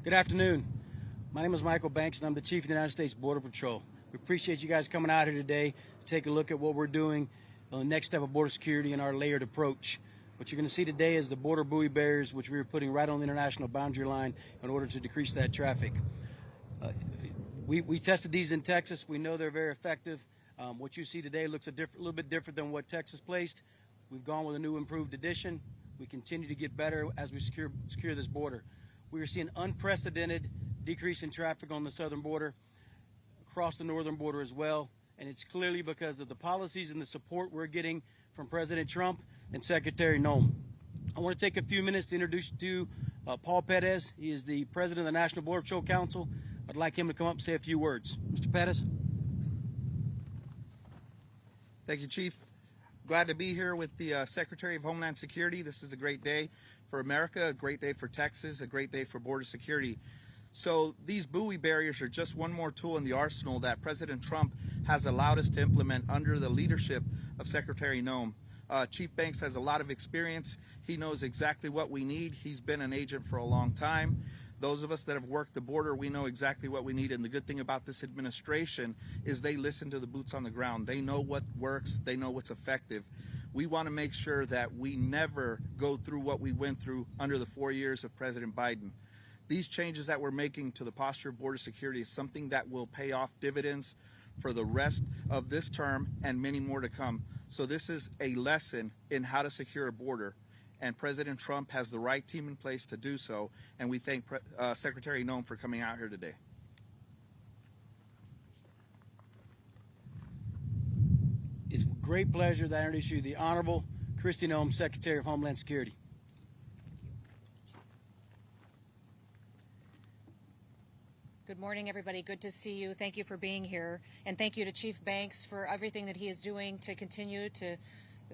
Good afternoon. My name is Michael Banks, and I'm the Chief of the United States Border Patrol. We appreciate you guys coming out here today to take a look at what we're doing on the next step of border security and our layered approach. What you're going to see today is the border buoy barriers, which we are putting right on the international boundary line in order to decrease that traffic. We tested these in Texas. We know they're very effective. What you see today looks a little bit different than what Texas placed. We've gone with a new improved edition. We continue to get better as we secure this border. We are seeing unprecedented decrease in traffic on the southern border, across the northern border as well, and it's clearly because of the policies and the support we're getting from President Trump and Secretary Noem. I want to take a few minutes to introduce you to Paul Perez. He is the President of the National Border Patrol Council. I'd like him to come up and say a few words. Mr. Perez. Thank you, Chief. Glad to be here with the Secretary of Homeland Security. This is a great day for America, a great day for Texas, a great day for border security. So these buoy barriers are just one more tool in the arsenal that President Trump has allowed us to implement under the leadership of Secretary Noem. Chief Banks has a lot of experience. He knows exactly what we need. He's been an agent for a long time. Those of us that have worked the border, we know exactly what we need. And the good thing about this administration is they listen to the boots on the ground. They know what works. They know what's effective. We want to make sure that we never go through what we went through under the 4 years of President Biden. These changes that we're making to the posture of border security is something that will pay off dividends for the rest of this term and many more to come. So this is a lesson in how to secure a border. And President Trump has the right team in place to do so, and we thank Secretary Noem for coming out here today. It's a great pleasure that I introduce you to the Honorable Kristi Noem, Secretary of Homeland Security. Good morning, everybody. Good to see you. Thank you for being here. And thank you to Chief Banks for everything that he is doing to continue to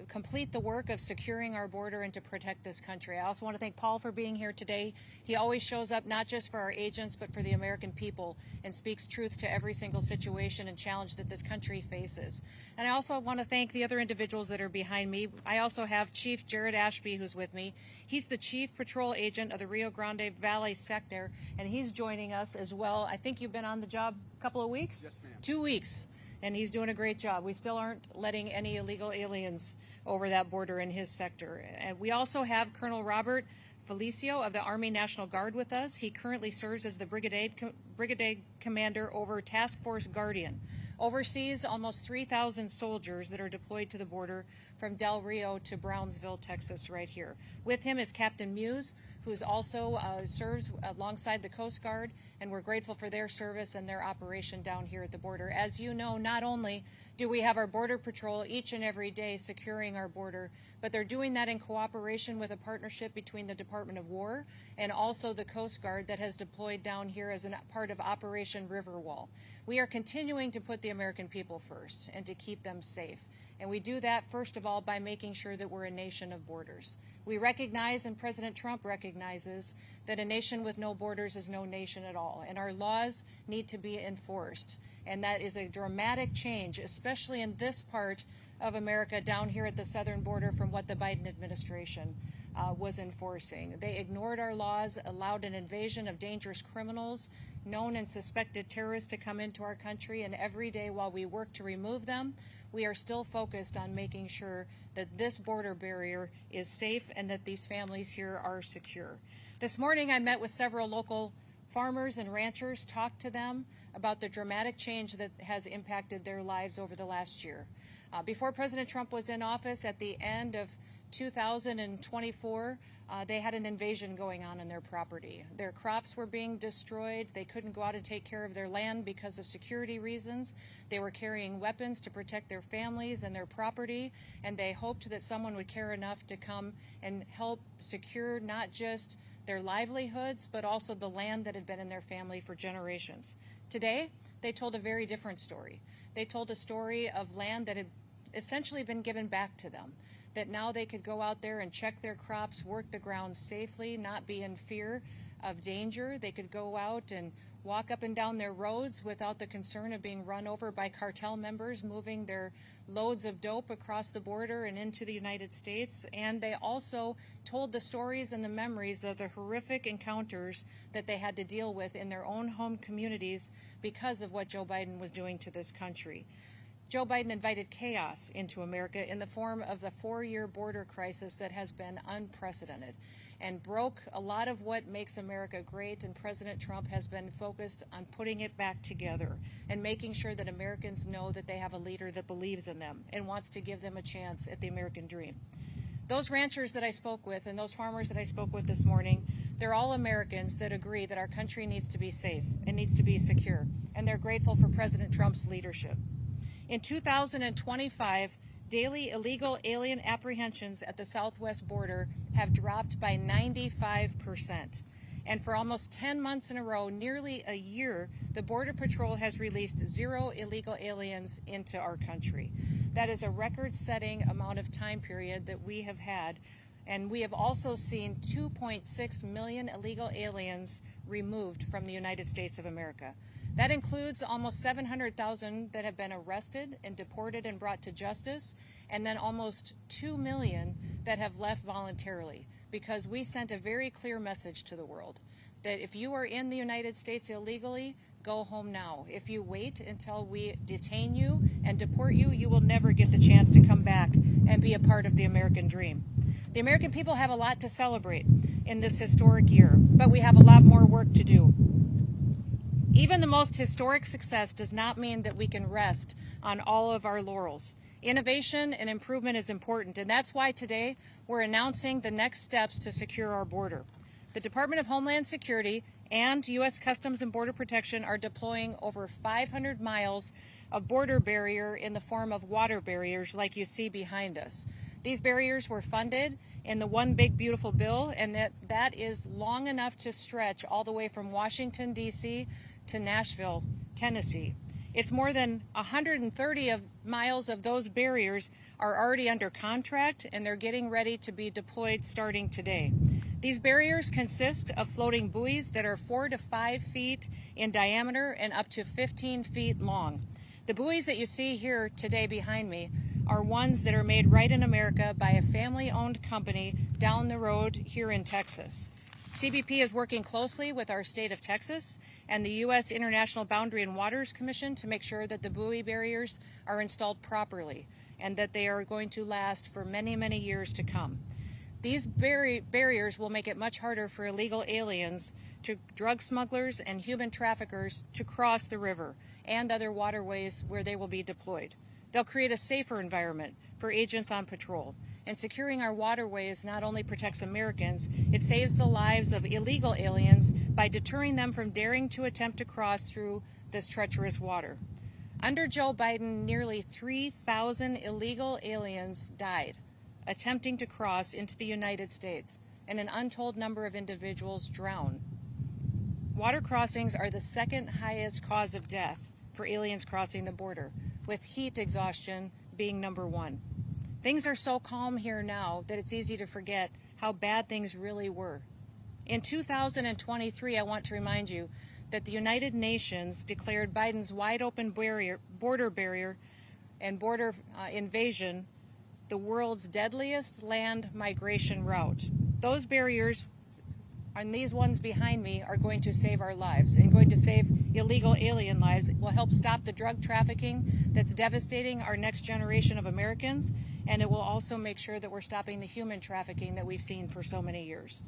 complete the work of securing our border and to protect this country. I also want to thank Paul for being here today. He always shows up not just for our agents, but for the American people and speaks truth to every single situation and challenge that this country faces. And I also want to thank the other individuals that are behind me. I also have Chief Jared Ashby, who's with me. He's the Chief Patrol Agent of the Rio Grande Valley sector, and he's joining us as well. I think you've been on the job a couple of weeks? Yes, ma'am. 2 weeks. And he's doing a great job. We still aren't letting any illegal aliens over that border in his sector. And we also have Colonel Robert Felicio of the Army National Guard with us. He currently serves as the brigade commander over Task Force Guardian, oversees almost 3,000 soldiers that are deployed to the border from Del Rio to Brownsville, Texas, right here. With him is Captain Muse, who's also serves alongside the Coast Guard, and we're grateful for their service and their operation down here at the border. As you know, not only do we have our Border Patrol each and every day securing our border, but they're doing that in cooperation with a partnership between the Department of War and also the Coast Guard that has deployed down here as a part of Operation Riverwall. We are continuing to put the American people first and to keep them safe. And we do that, first of all, by making sure that we're a nation of borders. We recognize, and President Trump recognizes, that a nation with no borders is no nation at all, and our laws need to be enforced. And that is a dramatic change, especially in this part of America down here at the southern border from what the Biden administration was enforcing. They ignored our laws, allowed an invasion of dangerous criminals, known and suspected terrorists to come into our country, and every day while we work to remove them, we are still focused on making sure that this border barrier is safe and that these families here are secure. This morning I met with several local farmers and ranchers, talked to them about the dramatic change that has impacted their lives over the last year. Before President Trump was in office at the end of 2024, they had an invasion going on their property. Their crops were being destroyed. They couldn't go out and take care of their land because of security reasons. They were carrying weapons to protect their families and their property, and they hoped that someone would care enough to come and help secure not just their livelihoods, but also the land that had been in their family for generations. Today, they told a very different story. They told a story of land that had essentially been given back to them, that now they could go out there and check their crops, work the ground safely, not be in fear of danger. They could go out and walk up and down their roads without the concern of being run over by cartel members moving their loads of dope across the border and into the United States. And they also told the stories and the memories of the horrific encounters that they had to deal with in their own home communities because of what Joe Biden was doing to this country. Joe Biden invited chaos into America in the form of the 4-year border crisis that has been unprecedented and broke a lot of what makes America great, and President Trump has been focused on putting it back together and making sure that Americans know that they have a leader that believes in them and wants to give them a chance at the American dream. Those ranchers that I spoke with and those farmers that I spoke with this morning, they're all Americans that agree that our country needs to be safe and needs to be secure, and they're grateful for President Trump's leadership. In 2025, daily illegal alien apprehensions at the southwest border have dropped by 95%. And for almost 10 months in a row, nearly a year, the Border Patrol has released 0 illegal aliens into our country. That is a record-setting amount of time period that we have had. And we have also seen 2.6 million illegal aliens removed from the United States of America. That includes almost 700,000 that have been arrested and deported and brought to justice, and then almost 2 million that have left voluntarily, because we sent a very clear message to the world that if you are in the United States illegally, go home now. If you wait until we detain you and deport you, you will never get the chance to come back and be a part of the American dream. The American people have a lot to celebrate in this historic year, but we have a lot more work to do. Even the most historic success does not mean that we can rest on all of our laurels. Innovation and improvement is important, and that's why today we're announcing the next steps to secure our border. The Department of Homeland Security and U.S. Customs and Border Protection are deploying over 500 miles of border barrier in the form of water barriers like you see behind us. These barriers were funded in the One Big Beautiful Bill, and that is long enough to stretch all the way from Washington, D.C. to Nashville, Tennessee. It's more than 130 miles of those barriers are already under contract, and they're getting ready to be deployed starting today. These barriers consist of floating buoys that are 4 to 5 feet in diameter and up to 15 feet long. The buoys that you see here today behind me are ones that are made right in America by a family-owned company down the road here in Texas. CBP is working closely with our state of Texas and the U.S. International Boundary and Waters Commission to make sure that the buoy barriers are installed properly and that they are going to last for many, many years to come. These barriers will make it much harder for illegal aliens, drug smugglers, and human traffickers to cross the river and other waterways where they will be deployed. They'll create a safer environment for agents on patrol. And securing our waterways not only protects Americans, it saves the lives of illegal aliens by deterring them from daring to attempt to cross through this treacherous water. Under Joe Biden, nearly 3,000 illegal aliens died attempting to cross into the United States, and an untold number of individuals drowned. Water crossings are the second highest cause of death for aliens crossing the border, with heat exhaustion being number 1. Things are so calm here now that it's easy to forget how bad things really were. In 2023, I want to remind you that the United Nations declared Biden's wide-open border barrier and border invasion the world's deadliest land migration route. Those barriers, and these ones behind me, are going to save our lives and going to save illegal alien lives. It will help stop the drug trafficking that's devastating our next generation of Americans, and it will also make sure that we're stopping the human trafficking that we've seen for so many years.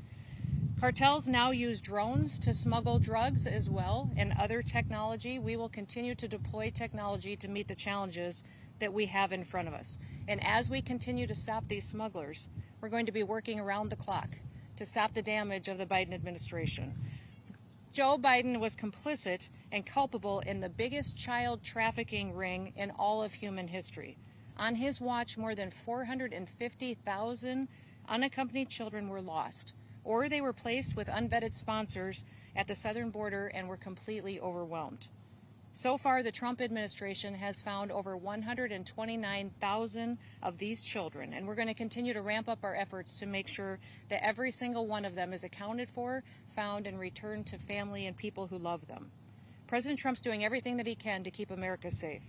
Cartels now use drones to smuggle drugs as well, and other technology. We will continue to deploy technology to meet the challenges that we have in front of us. And as we continue to stop these smugglers, we're going to be working around the clock to stop the damage of the Biden administration. Joe Biden was complicit and culpable in the biggest child trafficking ring in all of human history. On his watch, more than 450,000 unaccompanied children were lost, or they were placed with unvetted sponsors at the southern border and were completely overwhelmed. So far, the Trump administration has found over 129,000 of these children, and we're going to continue to ramp up our efforts to make sure that every single one of them is accounted for, found, and returned to family and people who love them. President Trump's doing everything that he can to keep America safe.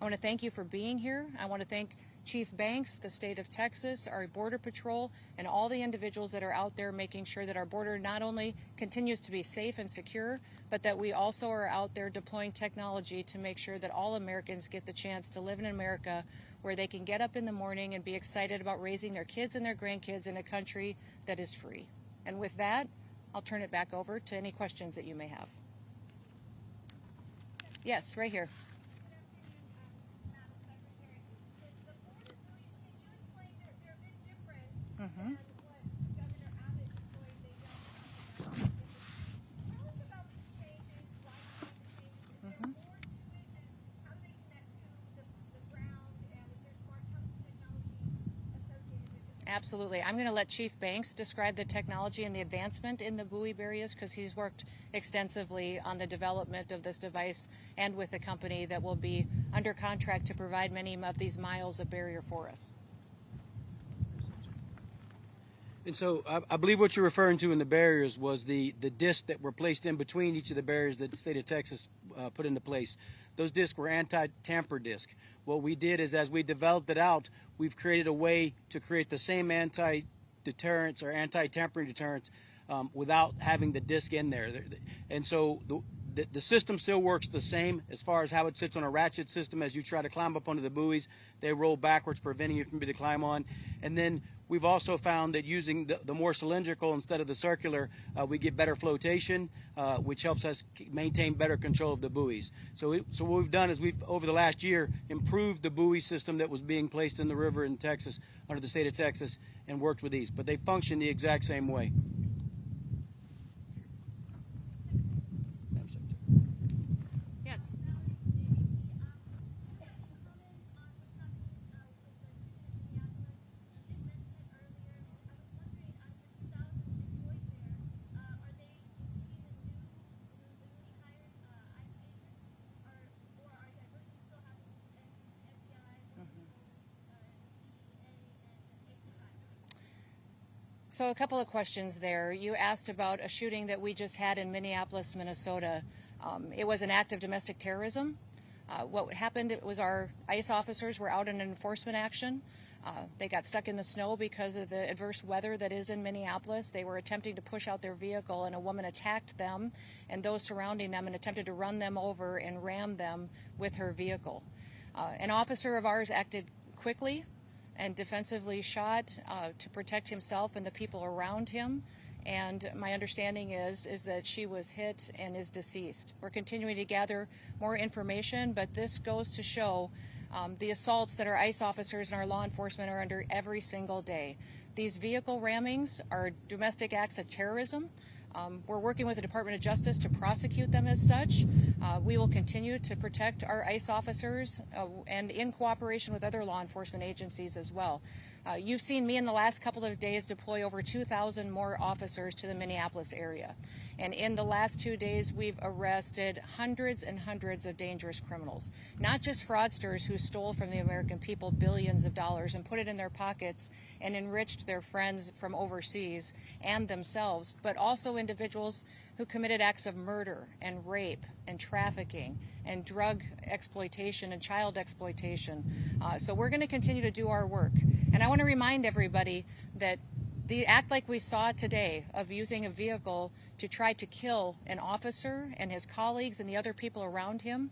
I want to thank you for being here. I want to thank Chief Banks, the state of Texas, our Border Patrol, and all the individuals that are out there making sure that our border not only continues to be safe and secure, but that we also are out there deploying technology to make sure that all Americans get the chance to live in America where they can get up in the morning and be excited about raising their kids and their grandkids in a country that is free. And with that, I'll turn it back over to any questions that you may have. Yes, right here. Mm-hmm. Absolutely. I'm going to let Chief Banks describe the technology and the advancement in the buoy barriers because he's worked extensively on the development of this device and with the company that will be under contract to provide many of these miles of barrier for us. And so I believe what you're referring to in the barriers was the discs that were placed in between each of the barriers that the state of Texas put into place. Those discs were anti-tamper discs. What we did is, as we developed it out, we've created a way to create the same anti-deterrence or anti-tampering deterrence without having the disc in there. And so the system still works the same as far as how it sits on a ratchet system. As you try to climb up onto the buoys, they roll backwards, preventing you from being able to climb on. And then we've also found that using the more cylindrical instead of the circular, we get better flotation, which helps us maintain better control of the buoys. So what we've done is we've, over the last year, improved the buoy system that was being placed in the river in Texas, under the state of Texas, and worked with these. But they function the exact same way. Yes. So a couple of questions there. You asked about a shooting that we just had in Minneapolis, Minnesota. It was an act of domestic terrorism. What happened, it was our ICE officers were out in an enforcement action. They got stuck in the snow because of the adverse weather that is in Minneapolis. They were attempting to push out their vehicle, and a woman attacked them and those surrounding them and attempted to run them over and ram them with her vehicle. An officer of ours acted quickly and defensively shot to protect himself and the people around him. And my understanding is that she was hit and is deceased. We're continuing to gather more information, but this goes to show the assaults that our ICE officers and our law enforcement are under every single day. These vehicle rammings are domestic acts of terrorism. We're working with the Department of Justice to prosecute them as such. We will continue to protect our ICE officers and in cooperation with other law enforcement agencies as well. You've seen me in the last couple of days deploy over 2,000 more officers to the Minneapolis area. And in the last 2 days, we've arrested hundreds and hundreds of dangerous criminals. Not just fraudsters who stole from the American people billions of dollars and put it in their pockets and enriched their friends from overseas and themselves, but also individuals who committed acts of murder and rape and trafficking and drug exploitation and child exploitation. So we're going to continue to do our work. And I want to remind everybody that the act like we saw today of using a vehicle to try to kill an officer and his colleagues and the other people around him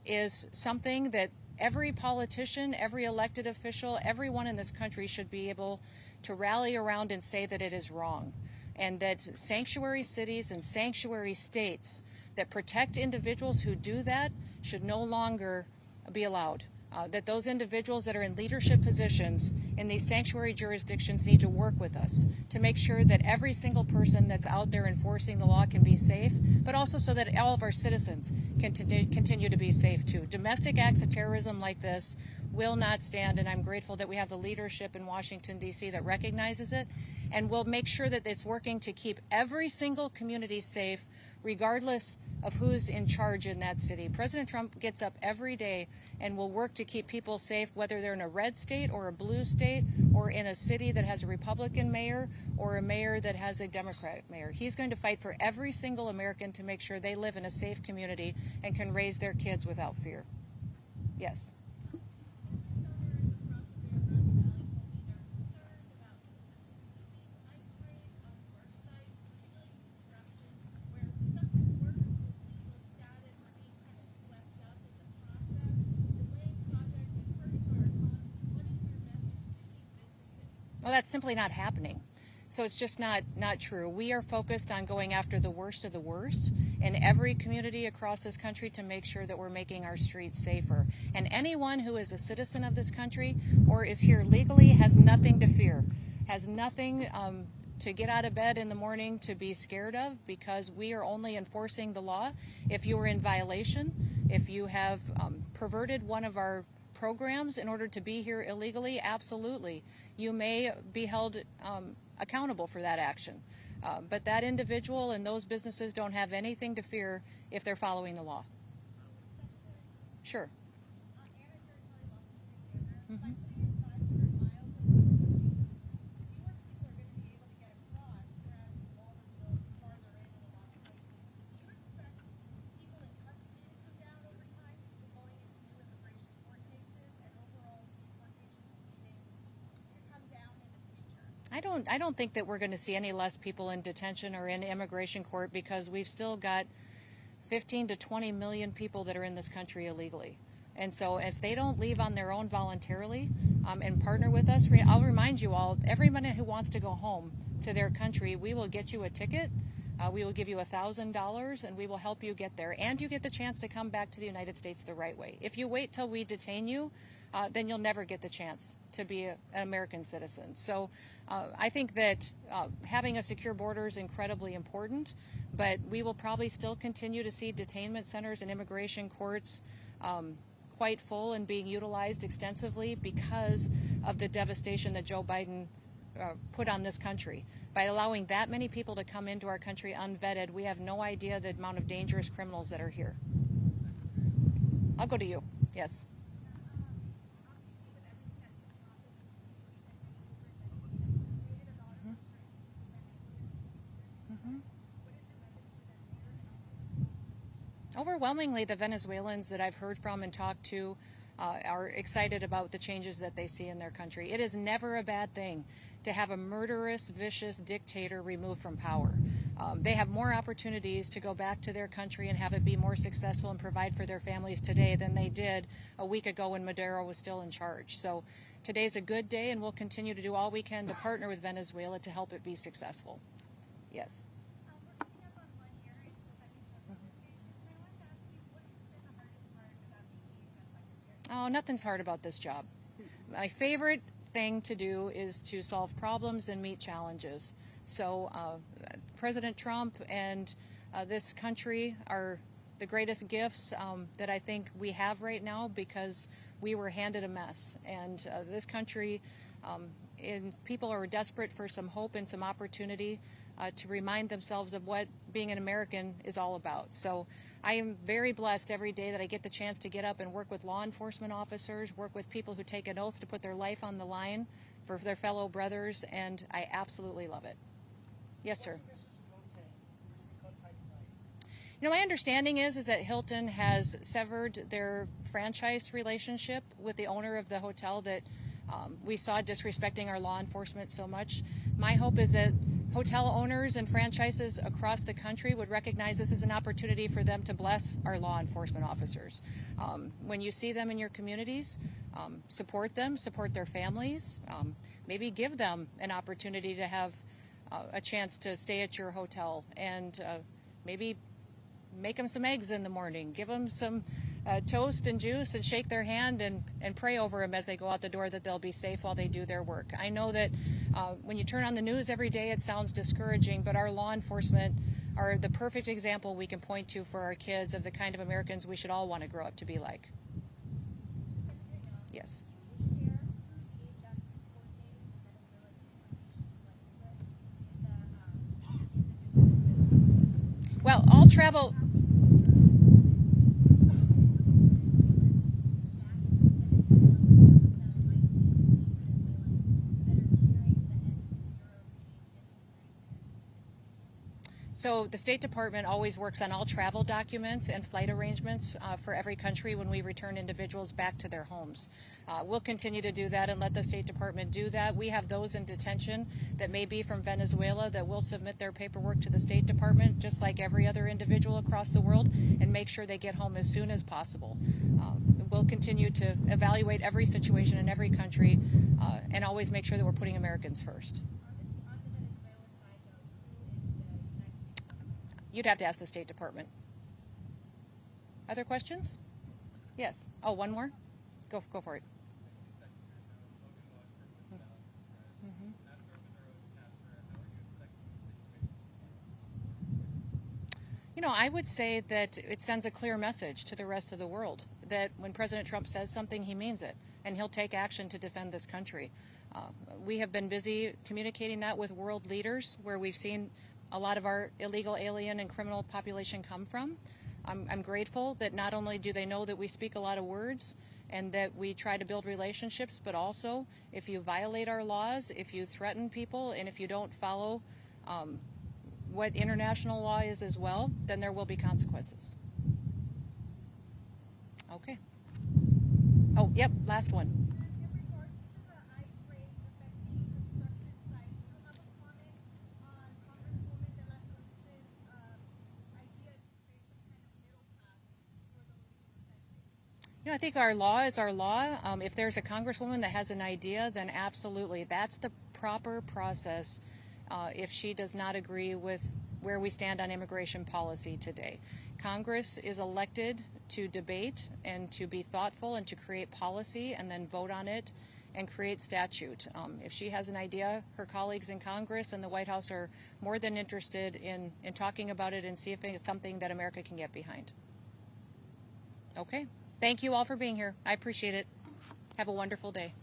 is something that every politician, every elected official, everyone in this country should be able to rally around and say that it is wrong. And that sanctuary cities and sanctuary states that protect individuals who do that should no longer be allowed. That those individuals that are in leadership positions in these sanctuary jurisdictions need to work with us to make sure that every single person that's out there enforcing the law can be safe, but also so that all of our citizens can continue to be safe too. Domestic acts of terrorism like this will not stand, and I'm grateful that we have the leadership in Washington, D.C. that recognizes it, and will make sure that it's working to keep every single community safe, regardless of who's in charge in that city. President Trump gets up every day and will work to keep people safe, whether they're in a red state or a blue state or in a city that has a Republican mayor or a mayor that has a Democrat mayor. He's going to fight for every single American to make sure they live in a safe community and can raise their kids without fear. Yes. Well, that's simply not happening. So it's just not true. We are focused on going after the worst of the worst in every community across this country to make sure that we're making our streets safer. And anyone who is a citizen of this country or is here legally has nothing to fear, has nothing to get out of bed in the morning to be scared of, because we are only enforcing the law. If you are in violation, if you have perverted one of our programs in order to be here illegally, absolutely, you may be held accountable for that action. But that individual and those businesses don't have anything to fear if they're following the law. Sure. Mm-hmm. I don't think that we're going to see any less people in detention or in immigration court, because we've still got 15 to 20 million people that are in this country illegally. And so if they don't leave on their own voluntarily and partner with us, I'll remind you all, everyone who wants to go home to their country, we will get you a ticket. We will give you $1,000 and we will help you get there. And you get the chance to come back to the United States the right way. If you wait till we detain you, then you'll never get the chance to be an American citizen. So I think that having a secure border is incredibly important, but we will probably still continue to see detainment centers and immigration courts quite full and being utilized extensively because of the devastation that Joe Biden put on this country. By allowing that many people to come into our country unvetted, we have no idea the amount of dangerous criminals that are here. I'll go to you. Yes. Overwhelmingly, the Venezuelans that I've heard from and talked to are excited about the changes that they see in their country. It is never a bad thing to have a murderous, vicious dictator removed from power. They have more opportunities to go back to their country and have it be more successful and provide for their families today than they did a week ago when Maduro was still in charge. So today's a good day, and we'll continue to do all we can to partner with Venezuela to help it be successful. Yes. Oh, nothing's hard about this job. My favorite thing to do is to solve problems and meet challenges. So President Trump and this country are the greatest gifts that I think we have right now, because we were handed a mess. And this country, and people are desperate for some hope and some opportunity to remind themselves of what being an American is all about. So I am very blessed every day that I get the chance to get up and work with law enforcement officers, work with people who take an oath to put their life on the line for their fellow brothers, and I absolutely love it. Yes, sir. You know, my understanding is that Hilton has severed their franchise relationship with the owner of the hotel that we saw disrespecting our law enforcement so much. My hope is that hotel owners and franchises across the country would recognize this as an opportunity for them to bless our law enforcement officers. When you see them in your communities, support them, support their families, maybe give them an opportunity to have a chance to stay at your hotel, and maybe make them some eggs in the morning, give them some toast and juice, and shake their hand and pray over them as they go out the door that they'll be safe while they do their work. I know that when you turn on the news every day, it sounds discouraging, but our law enforcement are the perfect example we can point to for our kids of the kind of Americans we should all want to grow up to be like. Yes. Well, I'll travel So the State Department always works on all travel documents and flight arrangements for every country when we return individuals back to their homes. We'll continue to do that and let the State Department do that. We have those in detention that may be from Venezuela that will submit their paperwork to the State Department, just like every other individual across the world, and make sure they get home as soon as possible. We'll continue to evaluate every situation in every country and always make sure that we're putting Americans first. You'd have to ask the State Department. Other questions? Yes. Oh, one more? Go for it. You know, I would say that it sends a clear message to the rest of the world that when President Trump says something, he means it, and he'll take action to defend this country. We have been busy communicating that with world leaders where we've seen a lot of our illegal alien and criminal population come from. I'm grateful that not only do they know that we speak a lot of words and that we try to build relationships, but also if you violate our laws, if you threaten people, and if you don't follow what international law is as well, then there will be consequences. Okay. Oh, yep, last one. You know, I think our law is our law. If there's a congresswoman that has an idea, then absolutely. That's the proper process if she does not agree with where we stand on immigration policy today. Congress is elected to debate and to be thoughtful and to create policy and then vote on it and create statute. If she has an idea, her colleagues in Congress and the White House are more than interested in talking about it and see if it's something that America can get behind. Okay. Thank you all for being here. I appreciate it. Have a wonderful day.